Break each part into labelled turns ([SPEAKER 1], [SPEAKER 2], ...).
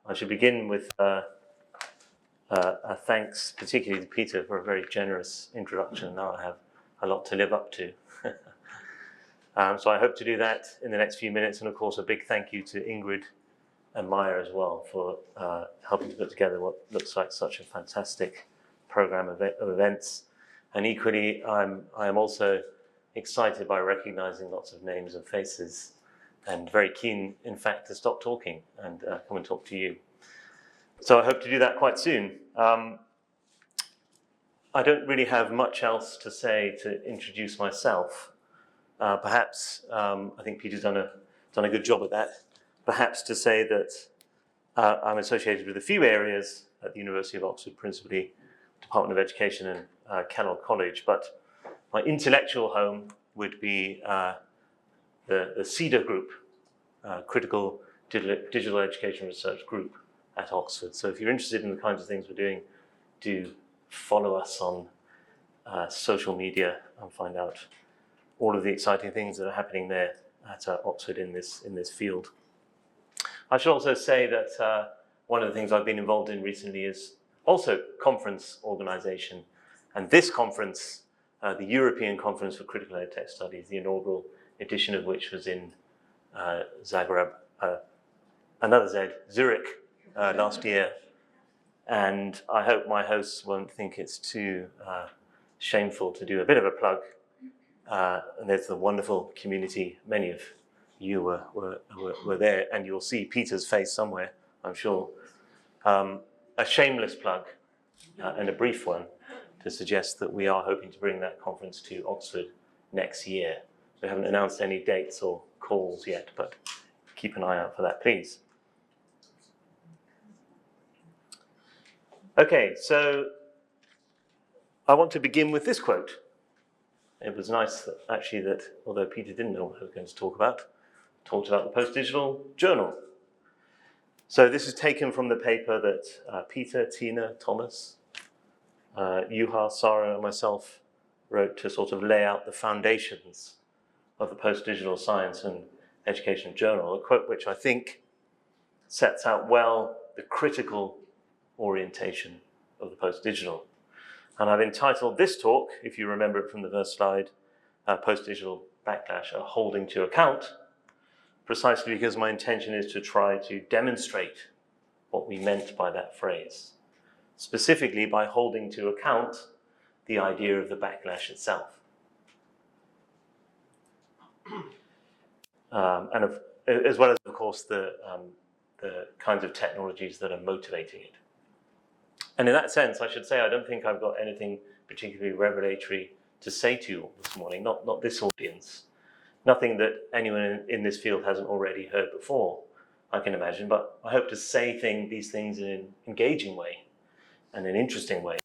[SPEAKER 1] I should begin with a thanks particularly to Peter for a very generous introduction. Now I have a lot to live up to. So I hope to do that in the next few minutes, and of course a big thank you to Ingrid and Maya as well for helping to put together what looks like such a fantastic program of events. And equally, I am also excited by recognizing lots of names and faces, and very keen, in fact, to stop talking and come and talk to you. So I hope to do that quite soon. I don't really have much else to say to introduce myself. Perhaps, I think Peter's done a good job at that. Perhaps to say that I'm associated with a few areas at the University of Oxford, principally Department of Education and Kellogg College, but my intellectual home would be the CEDAR group, Critical Digital Education Research Group at Oxford. So if you're interested in the kinds of things we're doing, do follow us on social media and find out all of the exciting things that are happening there at Oxford in this field. I should also say that one of the things I've been involved in recently is also conference organization. And this conference, the European Conference for Critical EdTech Studies, the inaugural edition of which was in Zagreb, Zurich last year. And I hope my hosts won't think it's too shameful to do a bit of a plug. And there's the wonderful community. Many of you were there, and you'll see Peter's face somewhere, I'm sure. A shameless plug and a brief one to suggest that we are hoping to bring that conference to Oxford next year. We haven't announced any dates or calls yet, but keep an eye out for that, please. Okay, so I want to begin with this quote. It was nice that actually that, although Peter didn't know what I was going to talk about, talked about the Postdigital journal. So this is taken from the paper that Peter, Tina, Thomas, Juha, Sarah, and myself wrote to sort of lay out the foundations of the Postdigital Science and Education Journal, a quote which I think sets out well the critical orientation of the Postdigital. And I've entitled this talk, if you remember it from the first slide, Postdigital Backlash, a holding to account, precisely because my intention is to try to demonstrate what we meant by that phrase, specifically by holding to account the idea of the backlash itself. As well as, of course, the kinds of technologies that are motivating it. And in that sense, I should say, I don't think I've got anything particularly revelatory to say to you all this morning, not this audience. Nothing that anyone in this field hasn't already heard before, I can imagine, but I hope to say these things in an engaging way and an interesting way,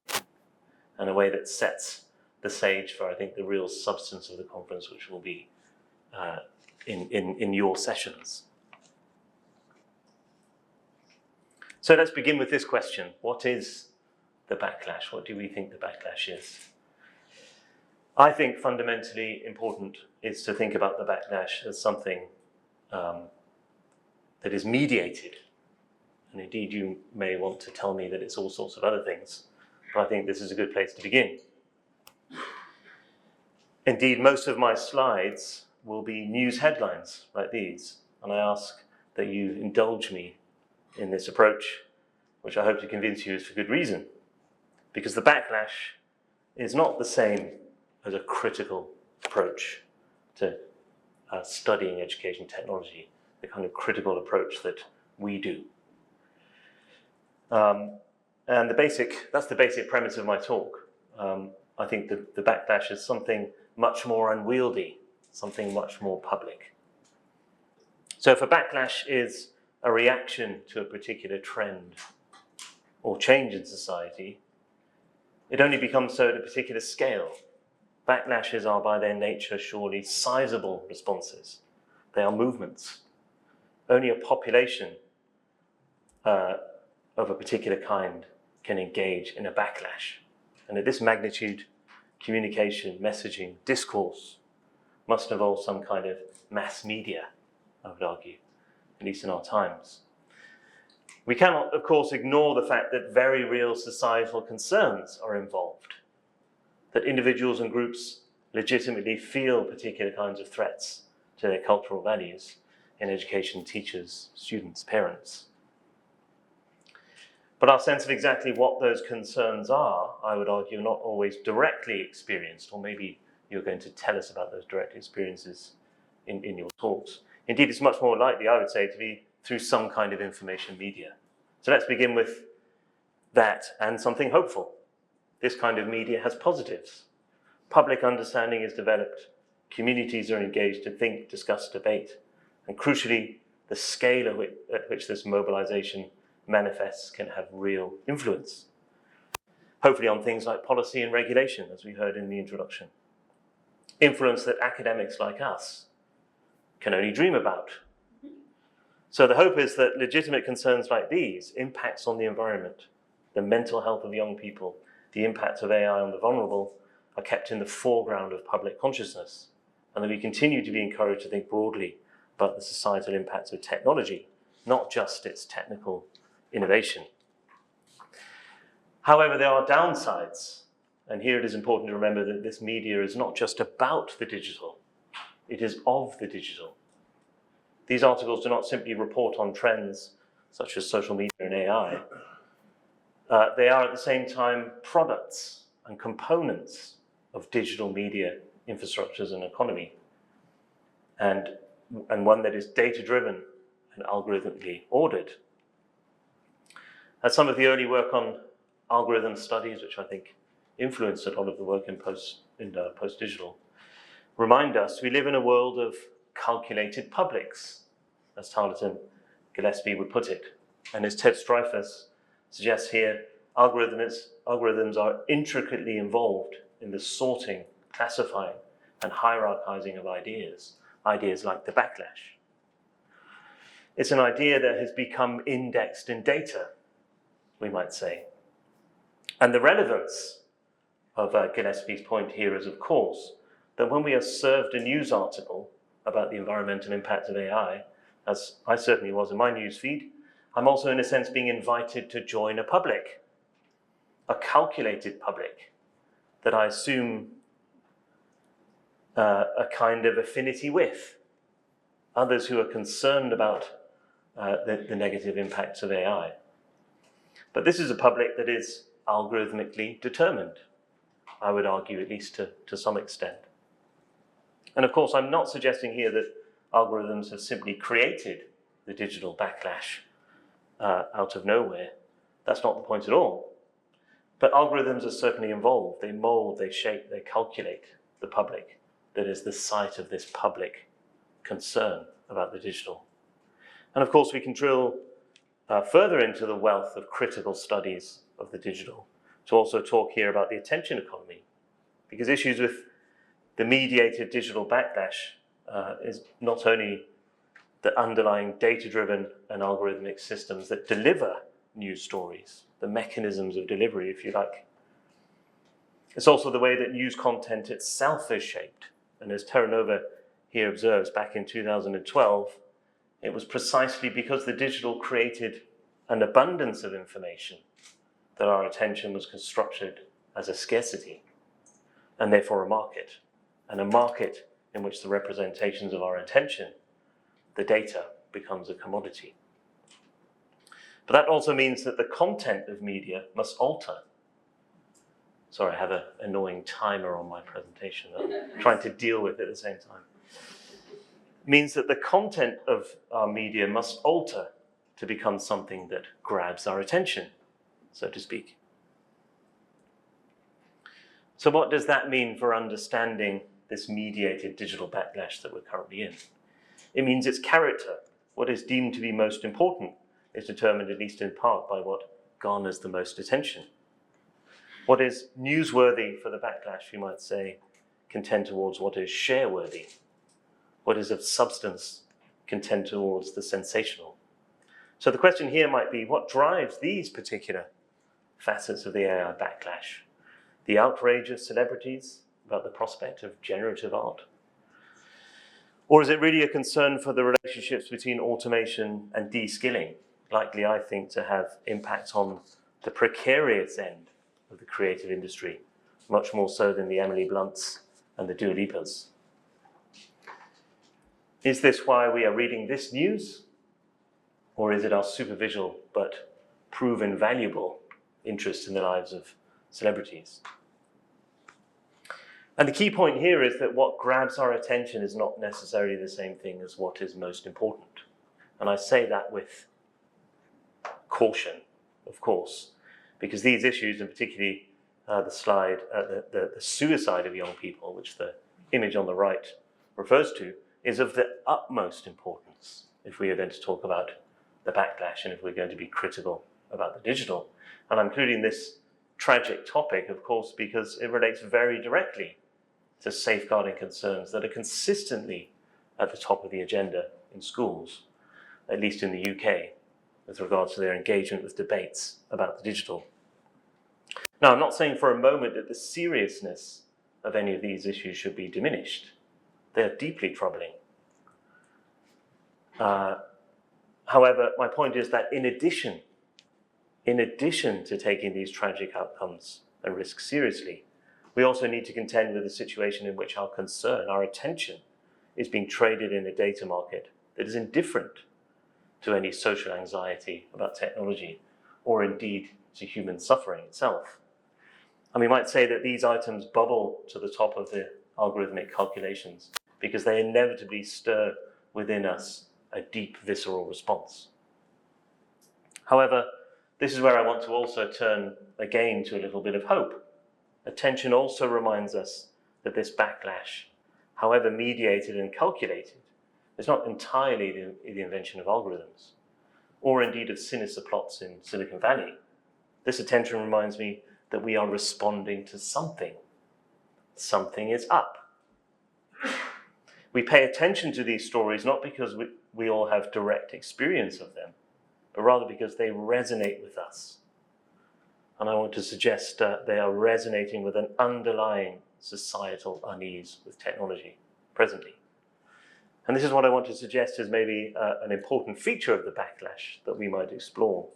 [SPEAKER 1] and a way that sets the stage for, I think, the real substance of the conference, which will be in your sessions. So let's begin with this question. What is the backlash? What do we think the backlash is? I think fundamentally important is to think about the backlash as something that is mediated. And indeed, you may want to tell me that it's all sorts of other things, but I think this is a good place to begin. Indeed, most of my slides will be news headlines like these, and I ask that you indulge me in this approach, which I hope to convince you is for good reason, because the backlash is not the same as a critical approach to studying education technology, the kind of critical approach that we do. And that's the basic premise of my talk. I think the backlash is something much more unwieldy, something much more public. So if a backlash is a reaction to a particular trend or change in society, it only becomes so at a particular scale. Backlashes are by their nature surely sizable responses. They are movements. Only a population of a particular kind can engage in a backlash. And at this magnitude, communication, messaging, discourse must involve some kind of mass media, I would argue, at least in our times. We cannot, of course, ignore the fact that very real societal concerns are involved, that individuals and groups legitimately feel particular kinds of threats to their cultural values in education, teachers, students, parents. But our sense of exactly what those concerns are, I would argue, are not always directly experienced, or maybe you're going to tell us about those direct experiences in your talks. Indeed, it's much more likely, I would say, to be through some kind of information media. So let's begin with that and something hopeful. This kind of media has positives. Public understanding is developed, communities are engaged to think, discuss, debate, and crucially, the scale at which this mobilization manifests can have real influence. Hopefully on things like policy and regulation, as we heard in the introduction. Influence that academics like us can only dream about. So the hope is that legitimate concerns like these, impacts on the environment, the mental health of young people, the impact of AI on the vulnerable, are kept in the foreground of public consciousness, and that we continue to be encouraged to think broadly about the societal impacts of technology, not just its technical innovation. However, there are downsides, and here it is important to remember that this media is not just about the digital, it is of the digital. These articles do not simply report on trends such as social media and AI. They are at the same time products and components of digital media infrastructures and economy, and one that is data-driven and algorithmically ordered. As some of the early work on algorithm studies, which I think influenced a lot of the work in Postdigital, remind us, we live in a world of calculated publics, as Tarleton Gillespie would put it. And as Ted Streifus suggests here, algorithms are intricately involved in the sorting, classifying, and hierarchizing of ideas like the backlash. It's an idea that has become indexed in data, we might say. And the relevance of Gillespie's point here is, of course, that when we are served a news article about the environmental impact of AI, as I certainly was in my news feed, I'm also in a sense being invited to join a public, a calculated public that I assume a kind of affinity with, others who are concerned about the negative impacts of AI. But this is a public that is algorithmically determined, I would argue, at least to some extent. And of course, I'm not suggesting here that algorithms have simply created the digital backlash out of nowhere. That's not the point at all. But algorithms are certainly involved. They mold, they shape, they calculate the public that is the site of this public concern about the digital. And of course, we can drill further into the wealth of critical studies of the digital to also talk here about the attention economy, because issues with the mediated digital backlash is not only the underlying data-driven and algorithmic systems that deliver news stories, the mechanisms of delivery, if you like. It's also the way that news content itself is shaped. And as Terranova here observes back in 2012, it was precisely because the digital created an abundance of information that our attention was constructed as a scarcity, and therefore a market in which the representations of our attention, the data, becomes a commodity. But that also means that the content of media must alter. Sorry, I have an annoying timer on my presentation that I'm trying to deal with at the same time. It means that the content of our media must alter to become something that grabs our attention, so to speak. So what does that mean for understanding this mediated digital backlash that we're currently in? It means its character, what is deemed to be most important, is determined at least in part by what garners the most attention. What is newsworthy for the backlash, you might say, can tend towards what is share-worthy. What is of substance can tend towards the sensational. So the question here might be, what drives these particular facets of the AI backlash? The outrage of celebrities about the prospect of generative art? Or is it really a concern for the relationships between automation and de-skilling, likely, I think, to have impact on the precarious end of the creative industry, much more so than the Emily Blunts and the Dua Lipas. Is this why we are reading this news? Or is it our superficial but proven valuable interest in the lives of celebrities? And the key point here is that what grabs our attention is not necessarily the same thing as what is most important. And I say that with caution, of course, because these issues, and particularly the suicide of young people, which the image on the right refers to, is of the utmost importance if we are going to talk about the backlash and if we're going to be critical about the digital. And I'm including this tragic topic, of course, because it relates very directly to safeguarding concerns that are consistently at the top of the agenda in schools, at least in the UK, with regards to their engagement with debates about the digital. Now, I'm not saying for a moment that the seriousness of any of these issues should be diminished. They are deeply troubling. However, my point is that in addition to taking these tragic outcomes and risks seriously, we also need to contend with a situation in which our concern, our attention, is being traded in a data market that is indifferent to any social anxiety about technology, or indeed to human suffering itself. And we might say that these items bubble to the top of the algorithmic calculations because they inevitably stir within us a deep visceral response. However, this is where I want to also turn again to a little bit of hope. Attention also reminds us that this backlash, however mediated and calculated, is not entirely the invention of algorithms, or indeed of sinister plots in Silicon Valley. This attention reminds me that we are responding to something. Something is up. We pay attention to these stories not because we all have direct experience of them, but rather because they resonate with us. And I want to suggest they are resonating with an underlying societal unease with technology presently. And this is what I want to suggest is maybe an important feature of the backlash that we might explore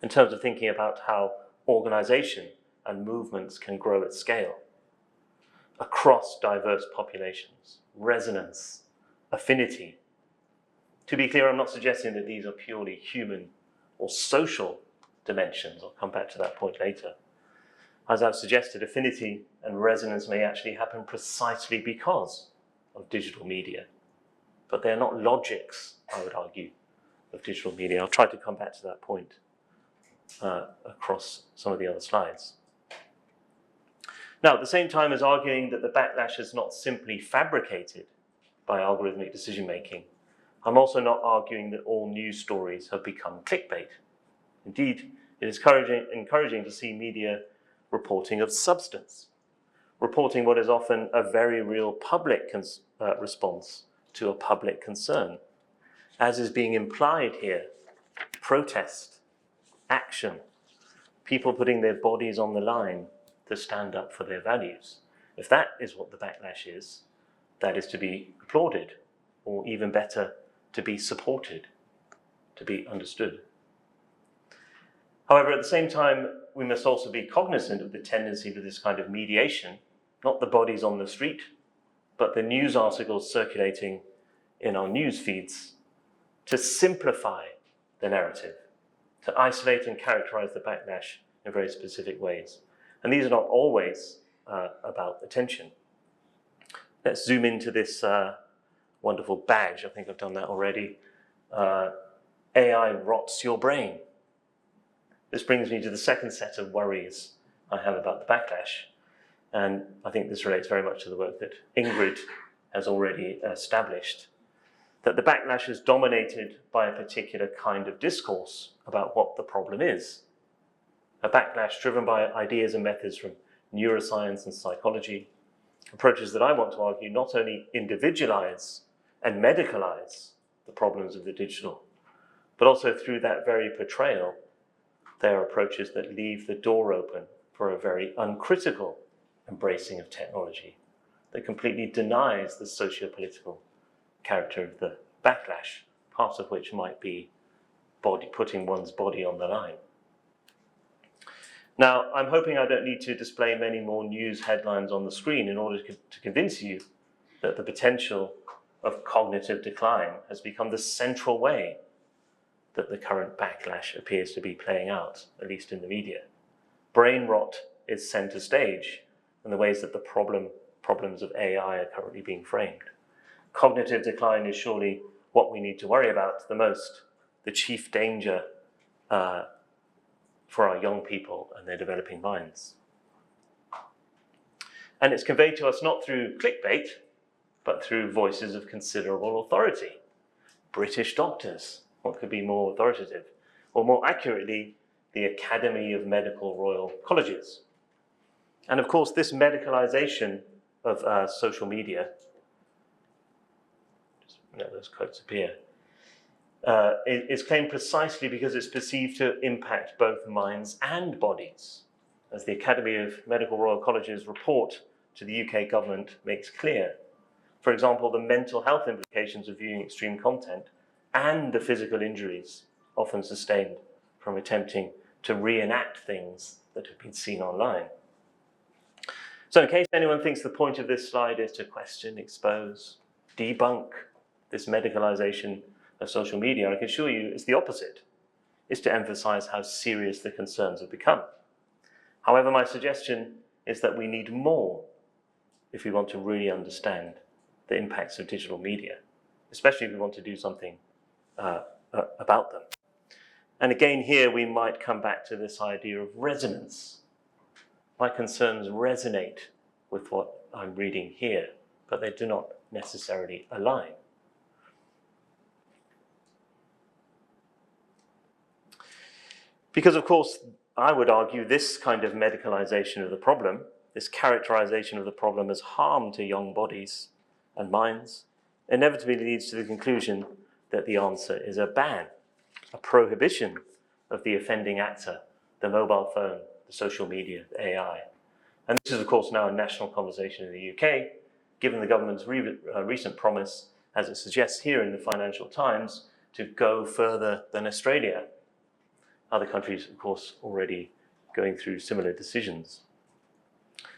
[SPEAKER 1] in terms of thinking about how organization and movements can grow at scale across diverse populations, resonance, affinity. To be clear, I'm not suggesting that these are purely human or social dimensions. I'll come back to that point later. As I've suggested, affinity and resonance may actually happen precisely because of digital media. But they're not logics, I would argue, of digital media. I'll try to come back to that point across some of the other slides. Now, at the same time as arguing that the backlash is not simply fabricated by algorithmic decision-making, I'm also not arguing that all news stories have become clickbait. Indeed, it is encouraging to see media reporting of substance, reporting what is often a very real public response to a public concern, as is being implied here: protest, action, people putting their bodies on the line to stand up for their values. If that is what the backlash is, that is to be applauded, or even better, to be supported, to be understood. However, at the same time, we must also be cognizant of the tendency to this kind of mediation, not the bodies on the street, but the news articles circulating in our news feeds, to simplify the narrative, to isolate and characterize the backlash in very specific ways. And these are not always about attention. Let's zoom into this wonderful badge. I think I've done that already. AI rots your brain. This brings me to the second set of worries I have about the backlash. And I think this relates very much to the work that Ingrid has already established, that the backlash is dominated by a particular kind of discourse about what the problem is. A backlash driven by ideas and methods from neuroscience and psychology, approaches that I want to argue not only individualize and medicalize the problems of the digital, but also through that very portrayal, they are approaches that leave the door open for a very uncritical embracing of technology that completely denies the socio-political character of the backlash, part of which might be putting one's body on the line. Now, I'm hoping I don't need to display many more news headlines on the screen in order to convince you that the potential of cognitive decline has become the central way that the current backlash appears to be playing out, at least in the media. Brain rot is center stage in the ways that the problems of AI are currently being framed. Cognitive decline is surely what we need to worry about the most, the chief danger for our young people and their developing minds. And it's conveyed to us not through clickbait, but through voices of considerable authority. British doctors, what could be more authoritative? Or more accurately, the Academy of Medical Royal Colleges. And of course, this medicalization of social media, just let those quotes appear, is claimed precisely because it's perceived to impact both minds and bodies. As the Academy of Medical Royal Colleges report to the UK government makes clear. For example, the mental health implications of viewing extreme content and the physical injuries often sustained from attempting to reenact things that have been seen online. So in case anyone thinks the point of this slide is to question, expose, debunk this medicalization of social media, I can assure you it's the opposite. It's to emphasize how serious the concerns have become. However, my suggestion is that we need more if we want to really understand the impacts of digital media, especially if we want to do something about them. And again, here we might come back to this idea of resonance. My concerns resonate with what I'm reading here, but they do not necessarily align. Because, of course, I would argue this kind of medicalization of the problem, this characterization of the problem as harm to young bodies and minds, inevitably leads to the conclusion that the answer is a ban, a prohibition of the offending actor, the mobile phone, the social media, the AI. And this is, of course, now a national conversation in the UK, given the government's recent promise, as it suggests here in the Financial Times, to go further than Australia. Other countries, of course, already going through similar decisions.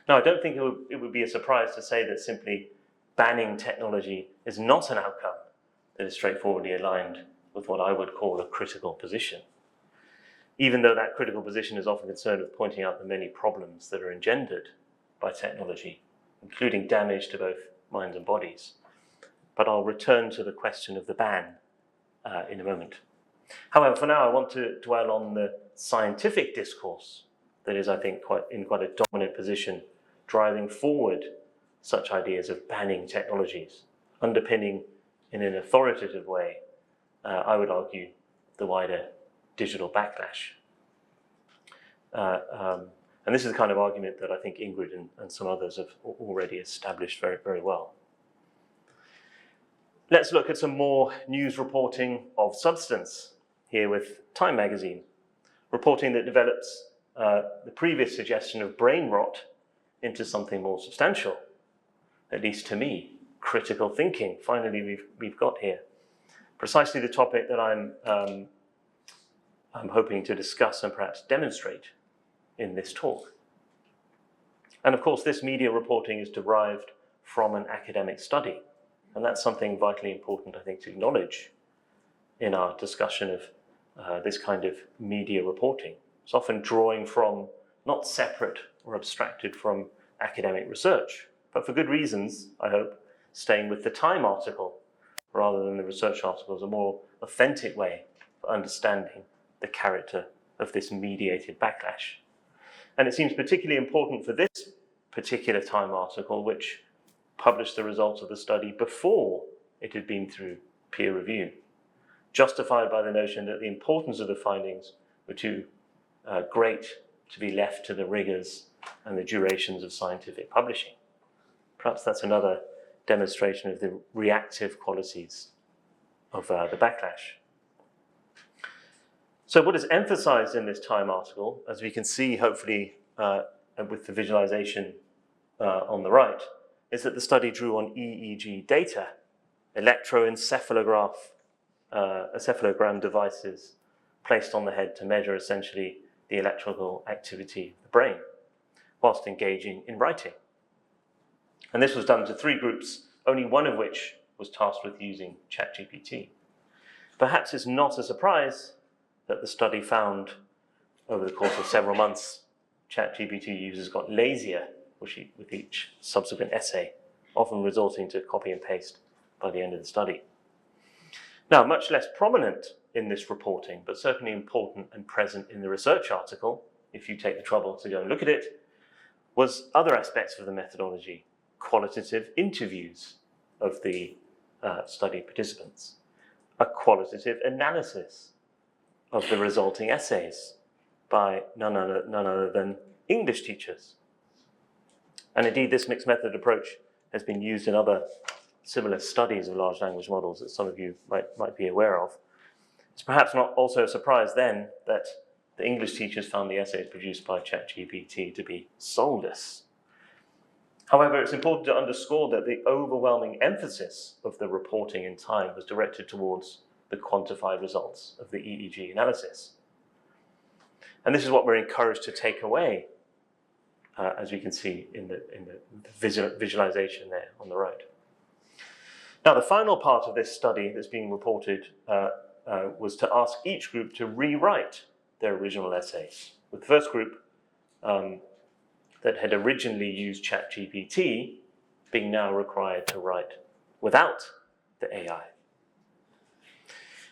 [SPEAKER 1] Now, I don't think it would be a surprise to say that simply banning technology is not an outcome that is straightforwardly aligned with what I would call a critical position, even though that critical position is often concerned with pointing out the many problems that are engendered by technology, including damage to both minds and bodies. But I'll return to the question of the ban in a moment. However, for now, I want to dwell on the scientific discourse that is, I think, in quite a dominant position, driving forward such ideas of banning technologies, underpinning in an authoritative way, I would argue, the wider digital backlash. And this is the kind of argument that I think Ingrid and some others have already established very, very well. Let's look at some more news reporting of substance, here with Time magazine, reporting that develops the previous suggestion of brain rot into something more substantial, at least to me, critical thinking. Finally, we've got here precisely the topic that I'm hoping to discuss and perhaps demonstrate in this talk. And of course, this media reporting is derived from an academic study, and that's something vitally important, I think, to acknowledge in our discussion of this kind of media reporting. It's often drawing from, not separate or abstracted from academic research, but for good reasons, I hope, staying with the Time article rather than the research article is a more authentic way for understanding the character of this mediated backlash. And it seems particularly important for this particular Time article, which published the results of the study before it had been through peer review, justified by the notion that the importance of the findings were too great to be left to the rigors and the durations of scientific publishing. Perhaps that's another demonstration of the reactive qualities of the backlash. So what is emphasized in this Time article, as we can see hopefully with the visualization on the right, is that the study drew on EEG data, electroencephalogram devices placed on the head to measure essentially the electrical activity of the brain, whilst engaging in writing. And this was done to 3 groups, only one of which was tasked with using ChatGPT. Perhaps it's not a surprise that the study found over the course of several months, ChatGPT users got lazier with each subsequent essay, often resorting to copy and paste by the end of the study. Now, much less prominent in this reporting, but certainly important and present in the research article, if you take the trouble to go and look at it, was other aspects of the methodology, qualitative interviews of the study participants, a qualitative analysis of the resulting essays by none other than English teachers. And indeed, this mixed method approach has been used in other similar studies of large language models that some of you might be aware of. It's perhaps not also a surprise then that the English teachers found the essays produced by ChatGPT to be soulless. However, it's important to underscore that the overwhelming emphasis of the reporting in Time was directed towards the quantified results of the EEG analysis. And this is what we're encouraged to take away, as we can see in the visualization there on the right. Now, the final part of this study that's being reported was to ask each group to rewrite their original essays, with the first group that had originally used ChatGPT being now required to write without the AI.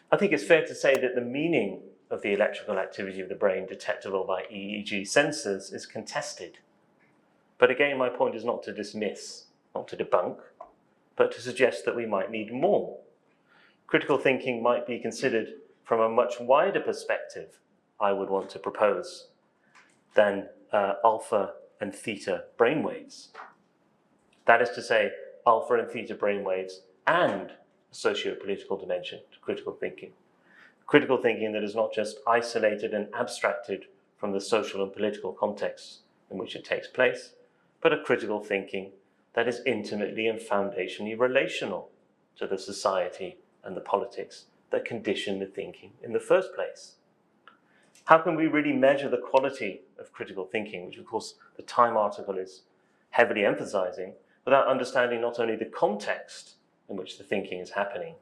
[SPEAKER 1] I think it's fair to say that the meaning of the electrical activity of the brain detectable by EEG sensors is contested. But again, my point is not to dismiss, not to debunk, but to suggest that we might need more. Critical thinking might be considered from a much wider perspective, I would want to propose, than alpha and theta brainwaves. That is to say, alpha and theta brainwaves and a socio-political dimension to critical thinking. Critical thinking that is not just isolated and abstracted from the social and political contexts in which it takes place, but a critical thinking that is intimately and foundationally relational to the society and the politics that condition the thinking in the first place. How can we really measure the quality of critical thinking, which of course the Time article is heavily emphasizing, without understanding not only the context in which the thinking is happening,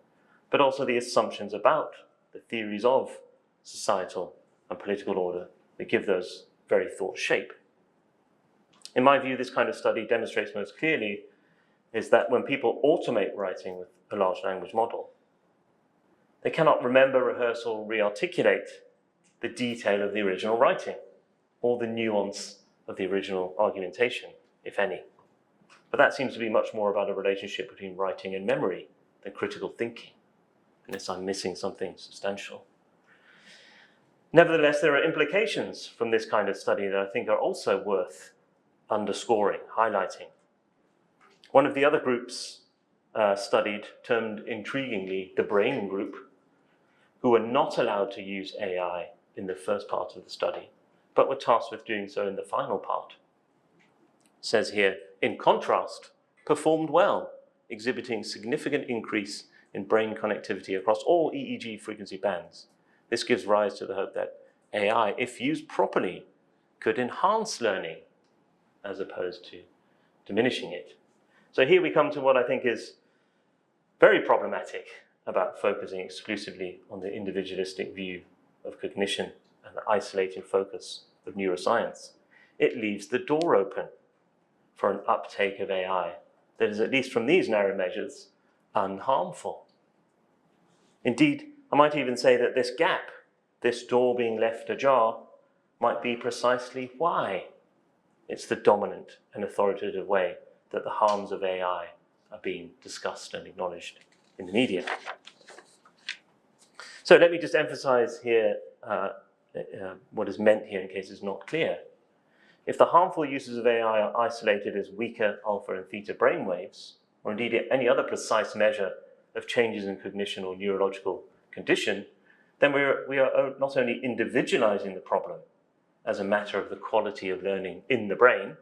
[SPEAKER 1] but also the assumptions about the theories of societal and political order that give those very thoughts shape? In my view, this kind of study demonstrates most clearly is that when people automate writing with a large language model, they cannot remember, rehearse, or re-articulate the detail of the original writing, or the nuance of the original argumentation, if any. But that seems to be much more about a relationship between writing and memory than critical thinking, unless I'm missing something substantial. Nevertheless, there are implications from this kind of study that I think are also worth underscoring, highlighting. One of the other groups studied, termed intriguingly the brain group, who were not allowed to use AI in the first part of the study, but were tasked with doing so in the final part. It says here, in contrast, performed well, exhibiting significant increase in brain connectivity across all EEG frequency bands. This gives rise to the hope that AI, if used properly, could enhance learning as opposed to diminishing it. So here we come to what I think is very problematic about focusing exclusively on the individualistic view of cognition and the isolating focus of neuroscience. It leaves the door open for an uptake of AI that is, at least from these narrow measures, unharmful. Indeed, I might even say that this gap, this door being left ajar, might be precisely why it's the dominant and authoritative way that the harms of AI are being discussed and acknowledged in the media. So let me just emphasize here what is meant here in case it's not clear. If the harmful uses of AI are isolated as weaker alpha and theta brainwaves, or indeed any other precise measure of changes in cognition or neurological condition, then we are not only individualizing the problem as a matter of the quality of learning in the brain,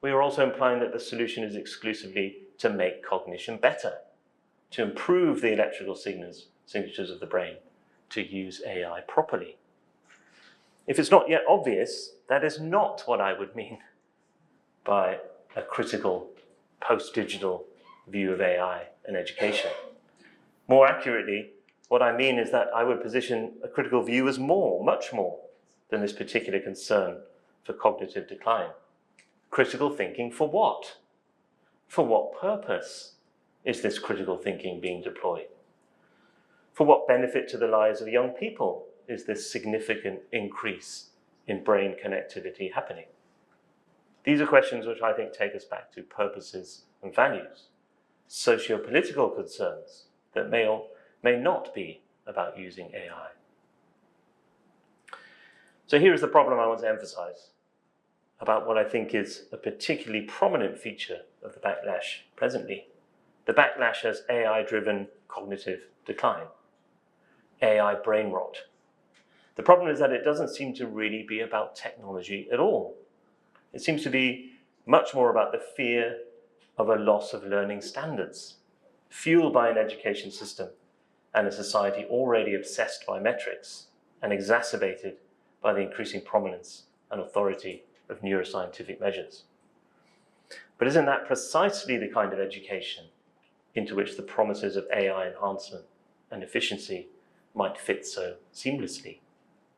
[SPEAKER 1] we are also implying that the solution is exclusively to make cognition better, to improve the electrical signatures of the brain, to use AI properly. If it's not yet obvious, that is not what I would mean by a critical post-digital view of AI and education. More accurately, what I mean is that I would position a critical view as more, much more, than this particular concern for cognitive decline. Critical thinking for what? For what purpose is this critical thinking being deployed? For what benefit to the lives of young people is this significant increase in brain connectivity happening? These are questions which I think take us back to purposes and values, socio-political concerns that may or may not be about using AI. So here is the problem I want to emphasize about what I think is a particularly prominent feature of the backlash presently. The backlash has AI-driven cognitive decline, AI brain rot. The problem is that it doesn't seem to really be about technology at all. It seems to be much more about the fear of a loss of learning standards, fueled by an education system and a society already obsessed by metrics and exacerbated by the increasing prominence and authority of neuroscientific measures. But isn't that precisely the kind of education into which the promises of AI enhancement and efficiency might fit so seamlessly,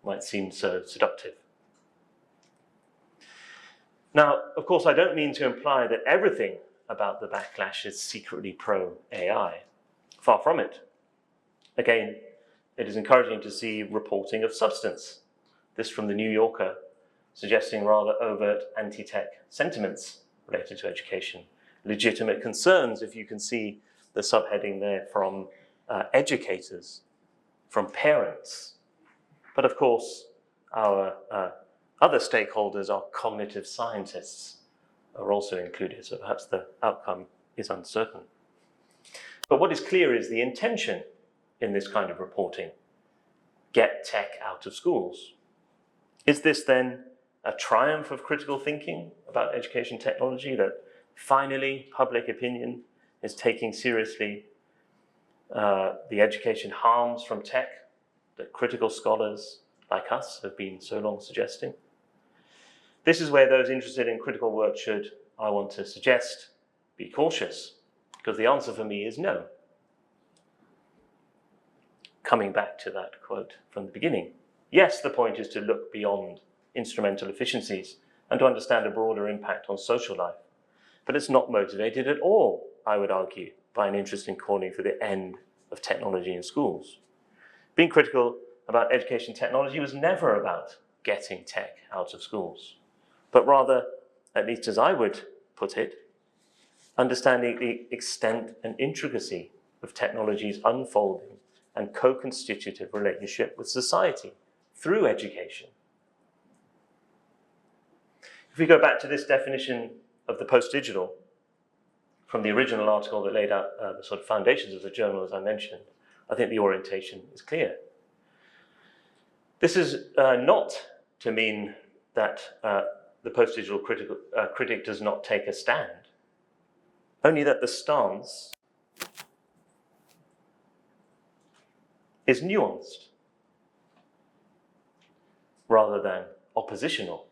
[SPEAKER 1] might seem so seductive? Now, of course, I don't mean to imply that everything about the backlash is secretly pro-AI. Far from it. Again, it is encouraging to see reporting of substance. This from the New Yorker, suggesting rather overt anti-tech sentiments related to education. Legitimate concerns, if you can see the subheading there, from educators, from parents. But of course, our other stakeholders, our cognitive scientists, are also included, so perhaps the outcome is uncertain. But what is clear is the intention in this kind of reporting: get tech out of schools. Is this then a triumph of critical thinking about education technology, that finally public opinion is taking seriously the education harms from tech that critical scholars like us have been so long suggesting? This is where those interested in critical work should, I want to suggest, be cautious, because the answer for me is no. Coming back to that quote from the beginning, yes, the point is to look beyond instrumental efficiencies and to understand a broader impact on social life. But it's not motivated at all, I would argue, by an interest in calling for the end of technology in schools. Being critical about education technology was never about getting tech out of schools, but rather, at least as I would put it, understanding the extent and intricacy of technology's unfolding and co-constitutive relationship with society through education. If we go back to this definition of the post-digital from the original article that laid out the sort of foundations of the journal, as I mentioned, I think the orientation is clear. This is not to mean that the post-digital critic does not take a stand, only that the stance is nuanced rather than oppositional.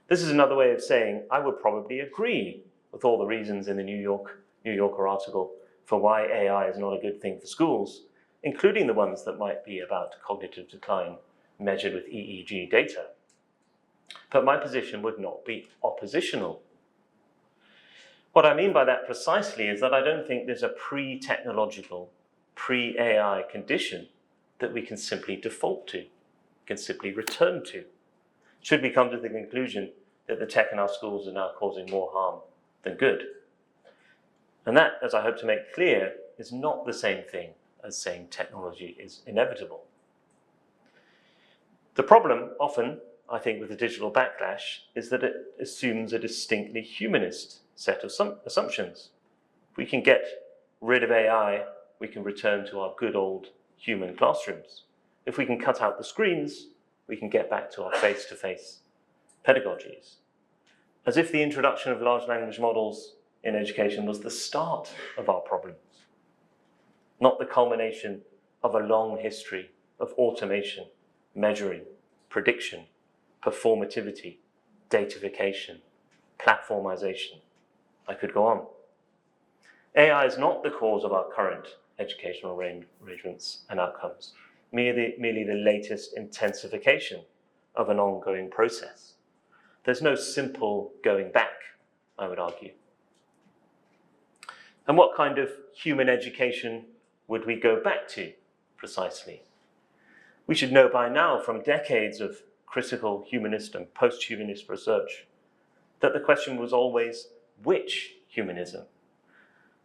[SPEAKER 1] This is another way of saying I would probably agree with all the reasons in the New Yorker article for why AI is not a good thing for schools, including the ones that might be about cognitive decline measured with EEG data. But my position would not be oppositional. What I mean by that precisely is that I don't think there's a pre-technological, pre-AI condition that we can simply default to, can simply return to, should we come to the conclusion that the tech in our schools is now causing more harm than good. And that, as I hope to make clear, is not the same thing as saying technology is inevitable. The problem, often, I think, with the digital backlash is that it assumes a distinctly humanist set of assumptions. If we can get rid of AI, we can return to our good old human classrooms. If we can cut out the screens, we can get back to our face-to-face pedagogies. As if the introduction of large language models in education was the start of our problems, not the culmination of a long history of automation, measuring, prediction, performativity, datafication, platformization. I could go on. AI is not the cause of our current educational arrangements and outcomes, merely the latest intensification of an ongoing process. There's no simple going back, I would argue. And what kind of human education would we go back to, precisely? We should know by now, from decades of critical humanist and post-humanist research, that the question was always, which humanism?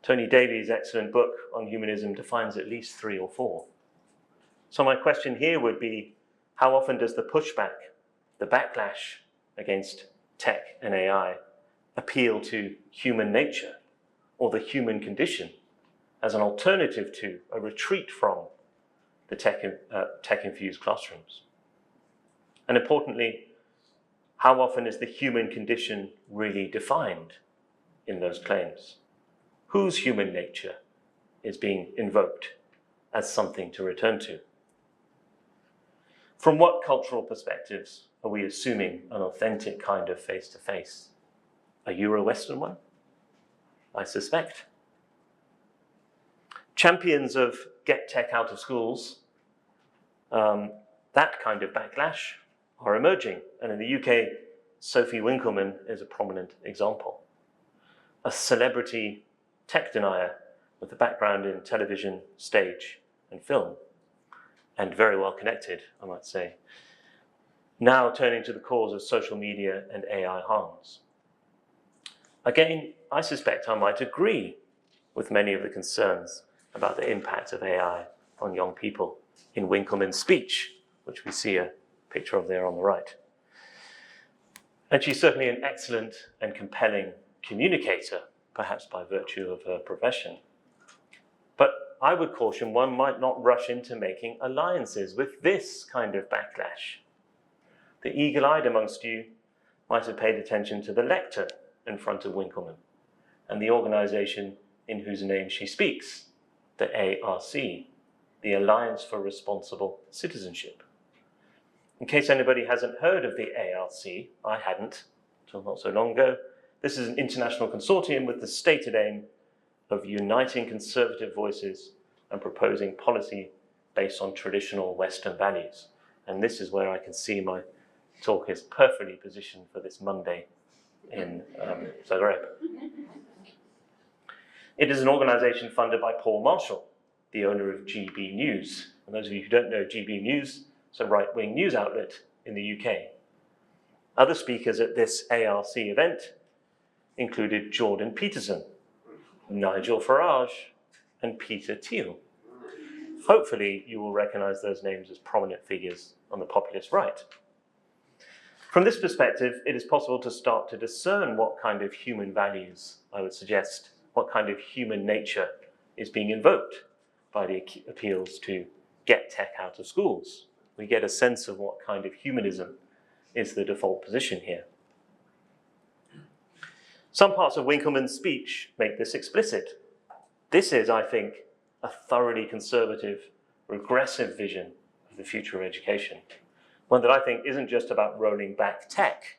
[SPEAKER 1] Tony Davies' excellent book on humanism defines at least 3 or 4. So my question here would be, how often does the pushback, the backlash against tech and AI appeal to human nature or the human condition as an alternative to, a retreat from, the tech-infused classrooms? And importantly, how often is the human condition really defined in those claims? Whose human nature is being invoked as something to return to? From what cultural perspectives are we assuming an authentic kind of face-to-face? A Euro-Western one? I suspect. Champions of get tech out of schools, that kind of backlash, are emerging. And in the UK, Sophie Winkleman is a prominent example. A celebrity tech denier with a background in television, stage, and film, and very well connected, I might say, now turning to the cause of social media and AI harms. Again, I suspect I might agree with many of the concerns about the impact of AI on young people in Winkleman's speech, which we see a picture of there on the right. And she's certainly an excellent and compelling communicator, perhaps by virtue of her profession. But I would caution one might not rush into making alliances with this kind of backlash. The eagle-eyed amongst you might have paid attention to the lectern in front of Winkleman and the organization in whose name she speaks, the ARC, the Alliance for Responsible Citizenship. In case anybody hasn't heard of the ARC, I hadn't until not so long ago. This is an international consortium with the stated aim of uniting conservative voices and proposing policy based on traditional Western values. And this is where I can see my talk is perfectly positioned for this Monday in Zagreb. It is an organization funded by Paul Marshall, the owner of GB News. And those of you who don't know GB News, it's a right-wing news outlet in the UK. Other speakers at this ARC event included Jordan Peterson, Nigel Farage, and Peter Thiel. Hopefully, you will recognize those names as prominent figures on the populist right. From this perspective, it is possible to start to discern what kind of human values, I would suggest, what kind of human nature is being invoked by the appeals to get tech out of schools. We get a sense of what kind of humanism is the default position here. Some parts of Winkleman's speech make this explicit. This is, I think, a thoroughly conservative, regressive vision of the future of education. One that I think isn't just about rolling back tech,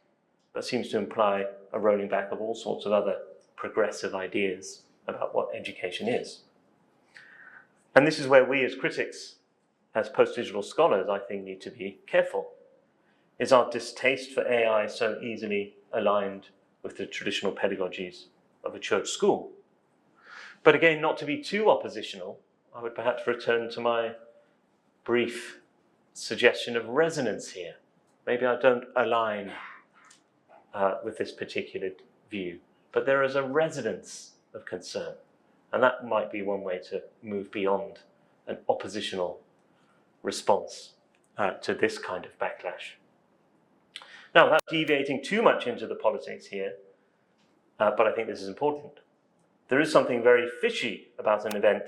[SPEAKER 1] but seems to imply a rolling back of all sorts of other progressive ideas about what education is. And this is where we as critics, as post-digital scholars, I think need to be careful. Is our distaste for AI so easily aligned with the traditional pedagogies of a church school? But again, not to be too oppositional, I would perhaps return to my brief suggestion of resonance here. Maybe I don't align with this particular view, but there is a resonance of concern. And that might be one way to move beyond an oppositional response to this kind of backlash. Now, without deviating too much into the politics here, but I think this is important, there is something very fishy about an event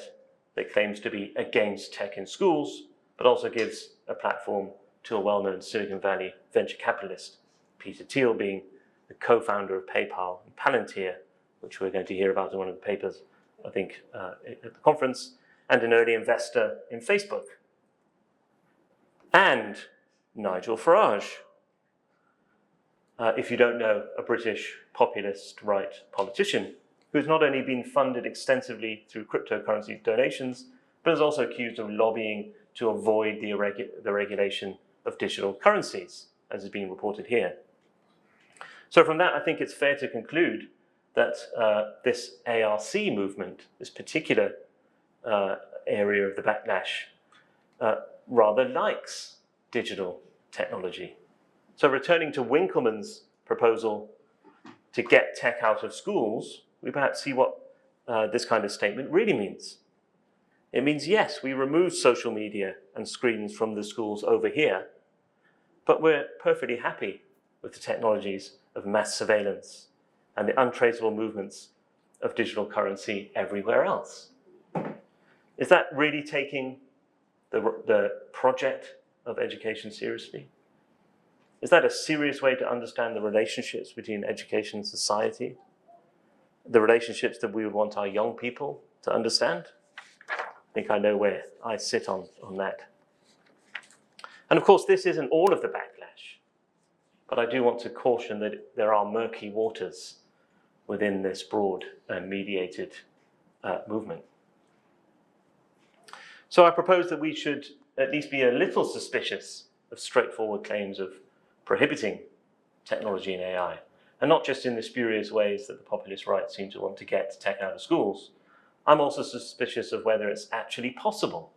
[SPEAKER 1] that claims to be against tech in schools, but also gives a platform to a well-known Silicon Valley venture capitalist, Peter Thiel being the co-founder of PayPal and Palantir, which we're going to hear about in one of the papers, I think, at the conference, and an early investor in Facebook. and Nigel Farage. If you don't know, a British populist right politician who's not only been funded extensively through cryptocurrency donations, but is also accused of lobbying to avoid the regulation of digital currencies, as is being reported here. So from that, I think it's fair to conclude that this ARC movement, this particular area of the backlash, rather likes digital technology. So returning to Winckelmann's proposal to get tech out of schools, we perhaps see what this kind of statement really means. It means, yes, we remove social media and screens from the schools over here, but we're perfectly happy with the technologies of mass surveillance and the untraceable movements of digital currency everywhere else. Is that really taking the project of education seriously? Is that a serious way to understand the relationships between education and society? The relationships that we would want our young people to understand? I think I know where I sit on that. And of course, this isn't all of the backlash, but I do want to caution that there are murky waters within this broad and mediated movement. So I propose that we should at least be a little suspicious of straightforward claims of prohibiting technology and AI, and not just in the spurious ways that the populist right seem to want to get tech out of schools. I'm also suspicious of whether it's actually possible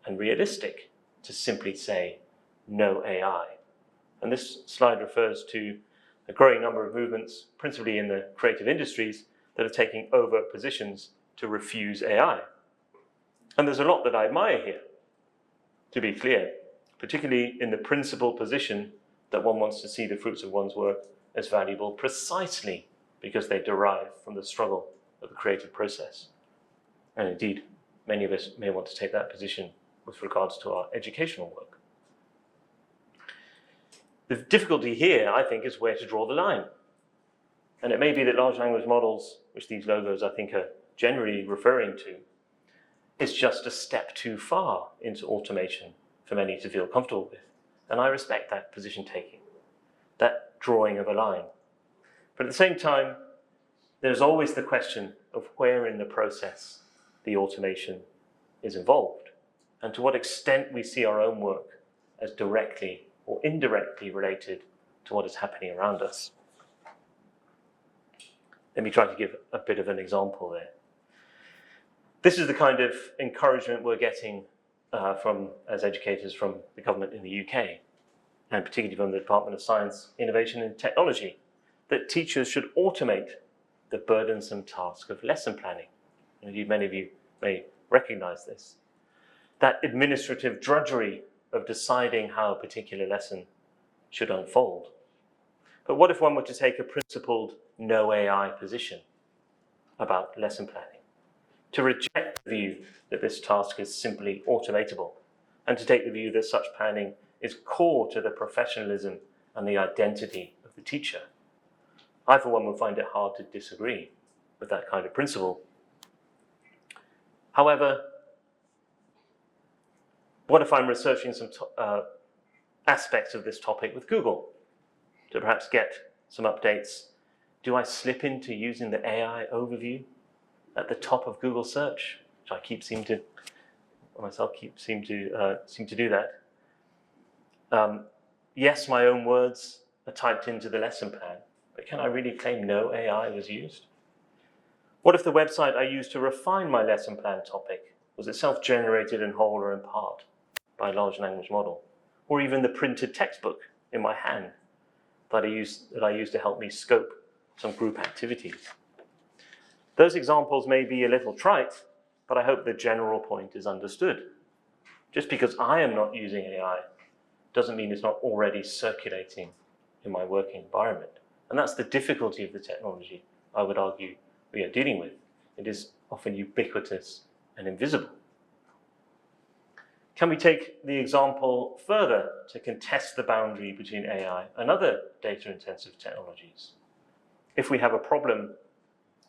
[SPEAKER 1] and realistic to simply say no AI. And this slide refers to a growing number of movements, principally in the creative industries, that are taking overt positions to refuse AI. And there's a lot that I admire here, to be clear, particularly in the principled position that one wants to see the fruits of one's work as valuable precisely because they derive from the struggle of the creative process. And indeed, many of us may want to take that position with regards to our educational work. The difficulty here, I think, is where to draw the line. And it may be that large language models, which these logos I think are generally referring to, is just a step too far into automation for many to feel comfortable with. And I respect that position taking, that drawing of a line. But at the same time, there's always the question of where in the process the automation is involved, and to what extent we see our own work as directly or indirectly related to what is happening around us. Let me try to give a bit of an example there. This is the kind of encouragement we're getting as educators from the government in the UK, and particularly from the Department of Science, Innovation and Technology, that teachers should automate the burdensome task of lesson planning. Indeed, many of you may recognize this. That administrative drudgery of deciding how a particular lesson should unfold. But what if one were to take a principled no AI position about lesson planning? To reject the view that this task is simply automatable, and to take the view that such planning is core to the professionalism and the identity of the teacher. I, for one, would find it hard to disagree with that kind of principle. However, what if I'm researching some aspects of this topic with Google to perhaps get some updates? Do I slip into using the AI overview at the top of Google search, which I seem to do that? Yes, my own words are typed into the lesson plan, but can I really claim no AI was used? What if the website I used to refine my lesson plan topic was itself generated in whole or in part by a large language model? Or even the printed textbook in my hand that I used to help me scope some group activities? Those examples may be a little trite, but I hope the general point is understood. Just because I am not using AI doesn't mean it's not already circulating in my working environment. And that's the difficulty of the technology, I would argue, we are dealing with. It is often ubiquitous and invisible. Can we take the example further to contest the boundary between AI and other data-intensive technologies? If we have a problem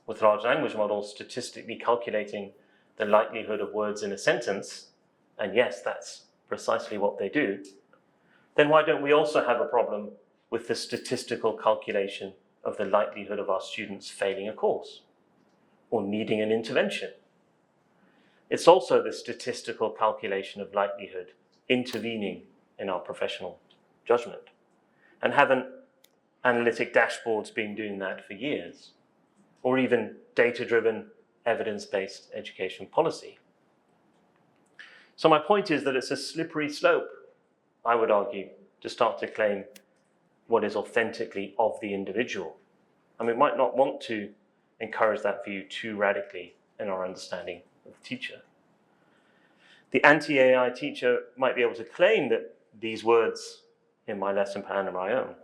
[SPEAKER 1] with large language models statistically calculating the likelihood of words in a sentence, and yes, that's precisely what they do, then why don't we also have a problem with the statistical calculation of the likelihood of our students failing a course or needing an intervention? It's also the statistical calculation of likelihood intervening in our professional judgment. And haven't analytic dashboards been doing that for years? Or even data-driven, evidence-based education policy? So my point is that it's a slippery slope, I would argue, to start to claim what is authentically of the individual. And we might not want to encourage that view too radically in our understanding of the teacher. The anti-AI teacher might be able to claim that these words in my lesson plan are my own,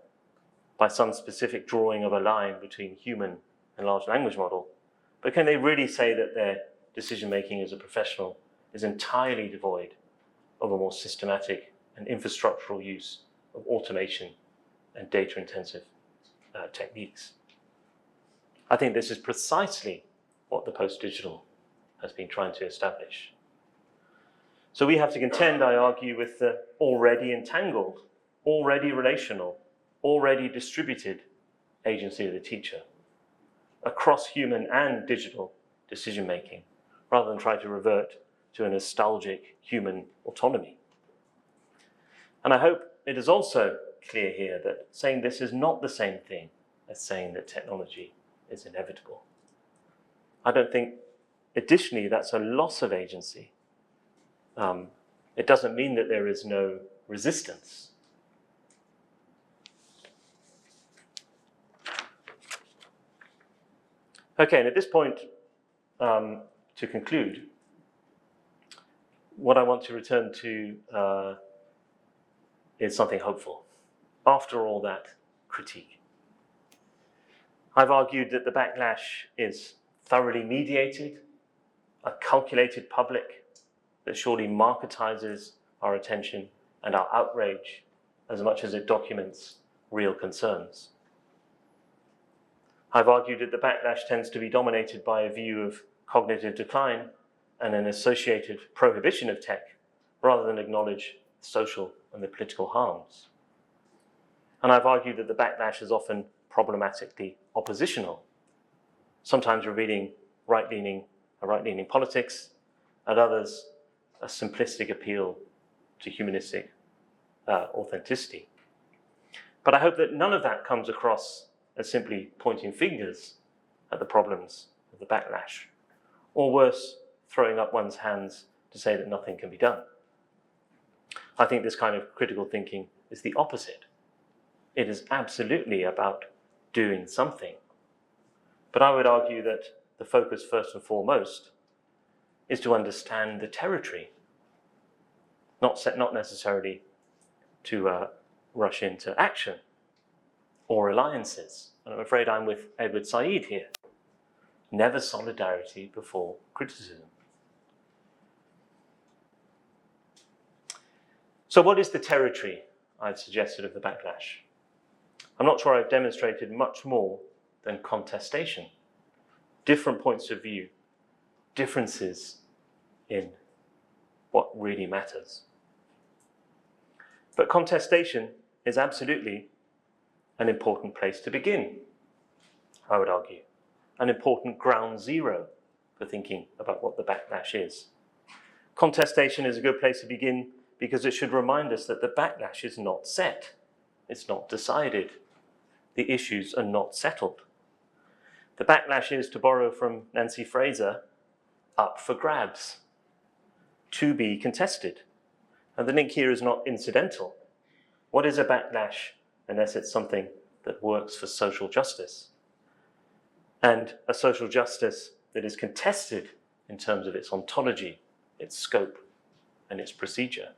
[SPEAKER 1] by some specific drawing of a line between human and large language model, but can they really say that their decision-making as a professional is entirely devoid of a more systematic and infrastructural use of automation and data-intensive techniques? I think this is precisely what the Postdigital has been trying to establish. So we have to contend, I argue, with the already entangled, already relational, already distributed agency of the teacher across human and digital decision-making, rather than try to revert to a nostalgic human autonomy. And I hope it is also clear here that saying this is not the same thing as saying that technology is inevitable. I don't think, additionally, that's a loss of agency. It doesn't mean that there is no resistance. Okay, and at this point, to conclude, what I want to return to is something hopeful. After all that critique, I've argued that the backlash is thoroughly mediated, a calculated public that surely marketizes our attention and our outrage as much as it documents real concerns. I've argued that the backlash tends to be dominated by a view of cognitive decline and an associated prohibition of tech, rather than acknowledge the social and the political harms. And I've argued that the backlash is often problematically oppositional, sometimes revealing right-leaning politics, at others a simplistic appeal to humanistic authenticity. But I hope that none of that comes across as simply pointing fingers at the problems of the backlash, or worse, throwing up one's hands to say that nothing can be done. I think this kind of critical thinking is the opposite. It is absolutely about doing something. But I would argue that the focus, first and foremost, is to understand the territory, not necessarily to rush into action or alliances. And I'm afraid I'm with Edward Said here. Never solidarity before criticism. So what is the territory I've suggested of the backlash? I'm not sure I've demonstrated much more than contestation. Different points of view, differences in what really matters. But contestation is absolutely an important place to begin, I would argue. An important ground zero for thinking about what the backlash is. Contestation is a good place to begin because it should remind us that the backlash is not set. It's not decided. The issues are not settled. The backlash is, to borrow from Nancy Fraser, up for grabs, to be contested. And the link here is not incidental. What is a backlash unless it's something that works for social justice? And a social justice that is contested in terms of its ontology, its scope, and its procedure.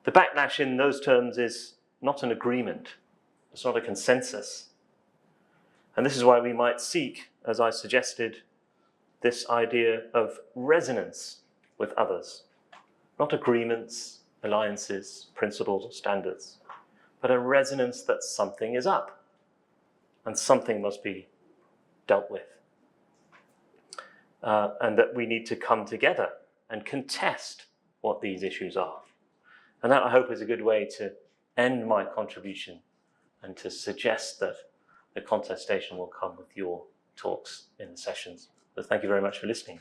[SPEAKER 1] The backlash in those terms is not an agreement. It's not a consensus. And this is why we might seek, as I suggested, this idea of resonance with others. Not agreements, alliances, principles, or standards, but a resonance that something is up and something must be dealt with. And that we need to come together and contest what these issues are. And that, I hope, is a good way to end my contribution and to suggest that the contestation will come with your talks in the sessions. So thank you very much for listening.